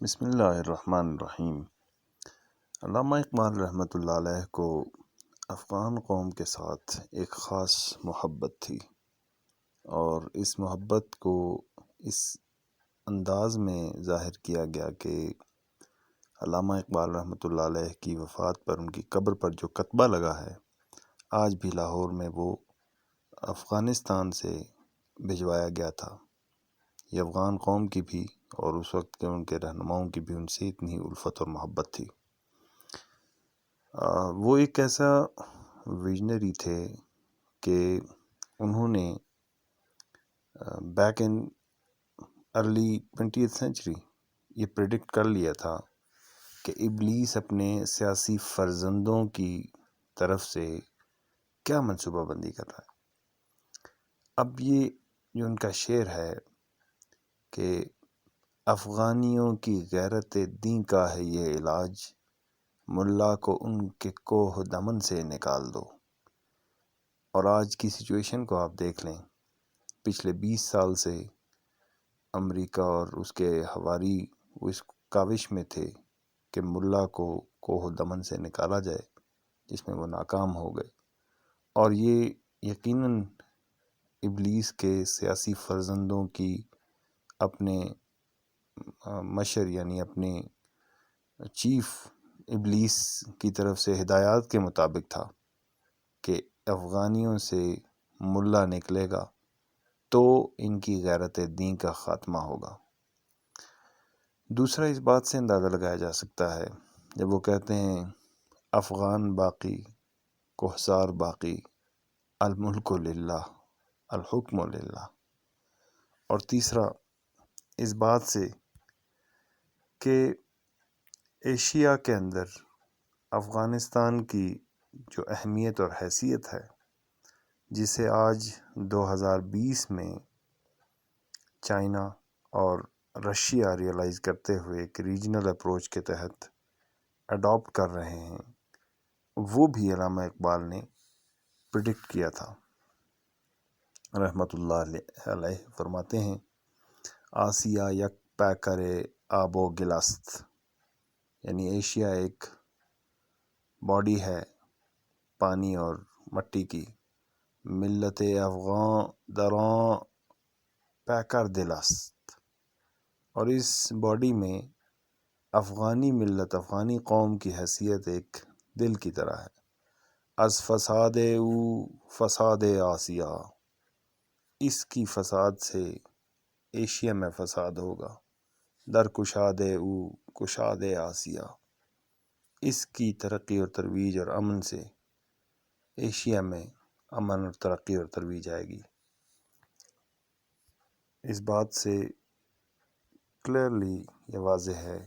بسم اللہ الرحمن الرحیم۔ علامہ اقبال رحمۃ اللہ علیہ کو افغان قوم کے ساتھ ایک خاص محبت تھی، اور اس محبت کو اس انداز میں ظاہر کیا گیا کہ علامہ اقبال رحمۃ اللہ علیہ کی وفات پر ان کی قبر پر جو کتبہ لگا ہے، آج بھی لاہور میں وہ افغانستان سے بھجوایا گیا تھا۔ یہ افغان قوم کی بھی اور اس وقت کے ان کے رہنماؤں کی بھی ان سے اتنی الفت اور محبت تھی۔ وہ ایک ایسا ویژنری تھے کہ انہوں نے back in early 20th century یہ پریڈکٹ کر لیا تھا کہ ابلیس اپنے سیاسی فرزندوں کی طرف سے کیا منصوبہ بندی کر رہا ہے۔ اب یہ جو ان کا شعر ہے کہ افغانیوں کی غیرت دین کا ہے یہ علاج، ملا کو ان کے کوہ دمن سے نکال دو۔ اور آج کی سچویشن کو آپ دیکھ لیں، پچھلے 20 سال سے امریکہ اور اس کے حواری وہ اس کاوش میں تھے کہ ملا کو کوہ دمن سے نکالا جائے، جس میں وہ ناکام ہو گئے۔ اور یہ یقیناً ابلیس کے سیاسی فرزندوں کی اپنے مشر یعنی اپنے چیف ابلیس کی طرف سے ہدایات کے مطابق تھا کہ افغانیوں سے ملا نکلے گا تو ان کی غیرت دین کا خاتمہ ہوگا۔ دوسرا اس بات سے اندازہ لگایا جا سکتا ہے جب وہ کہتے ہیں افغان باقی کوہسار باقی، الملک للہ الحکم للہ۔ اور تیسرا اس بات سے کہ ایشیا کے اندر افغانستان کی جو اہمیت اور حیثیت ہے، جسے آج 2020 میں چائنا اور رشیا ریئلائز کرتے ہوئے ایک ریجنل اپروچ کے تحت اڈاپٹ کر رہے ہیں، وہ بھی علامہ اقبال نے پریڈکٹ کیا تھا۔ رحمۃ اللہ علیہ فرماتے ہیں آسیہ یک پیکر آب و گلست، یعنی ایشیا ایک باڈی ہے پانی اور مٹی کی، ملت افغان دراں پیکر دل است، اور اس باڈی میں افغانی ملت افغانی قوم کی حیثیت ایک دل کی طرح ہے۔ از فساد او فساد آسیہ، اس کی فساد سے ایشیا میں فساد ہوگا۔ در کشاد او کشاد آسیہ، اس کی ترقی اور ترویج اور امن سے ایشیا میں امن اور ترقی اور ترویج آئے گی۔ اس بات سے کلیئرلی یہ واضح ہے